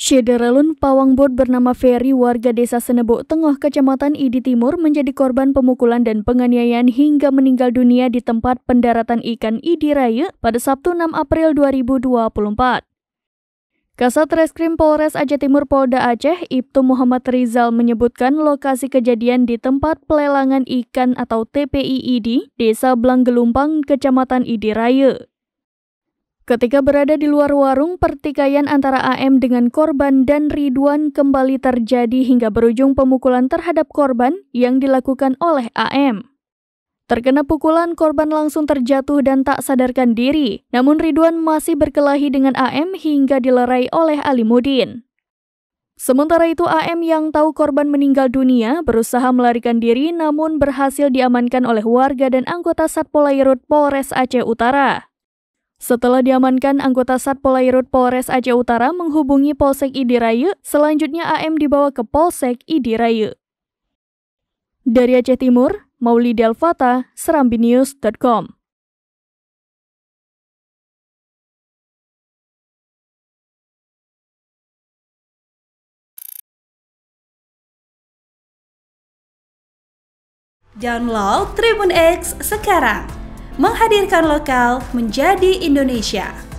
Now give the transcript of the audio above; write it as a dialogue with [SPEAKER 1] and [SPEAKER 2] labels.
[SPEAKER 1] Syederalun Pawangbot bernama Ferry warga desa Senebuk Tengah Kecamatan Idi Timur menjadi korban pemukulan dan penganiayaan hingga meninggal dunia di tempat pendaratan ikan Idi Raya pada Sabtu 6 April 2024. Kasat Reskrim Polres Aceh Timur Polda Aceh, Ibtu Muhammad Rizal menyebutkan lokasi kejadian di tempat pelelangan ikan atau TPI Idi, Desa Blanggelumpang, Kecamatan Idi Raya. Ketika berada di luar warung, pertikaian antara AM dengan korban dan Ridwan kembali terjadi hingga berujung pemukulan terhadap korban yang dilakukan oleh AM. Terkena pukulan, korban langsung terjatuh dan tak sadarkan diri, namun Ridwan masih berkelahi dengan AM hingga dilerai oleh Alimuddin. Sementara itu, AM yang tahu korban meninggal dunia berusaha melarikan diri namun berhasil diamankan oleh warga dan anggota Satpol Airut Polres Aceh Utara. Setelah diamankan, anggota Satpol Airut Polres Aceh Utara menghubungi Polsek Idi Raya, selanjutnya AM dibawa ke Polsek Idi Raya. Dari Aceh Timur, Maulida Alfata, serambinews.com.
[SPEAKER 2] Download Tribun X sekarang, menghadirkan lokal menjadi Indonesia.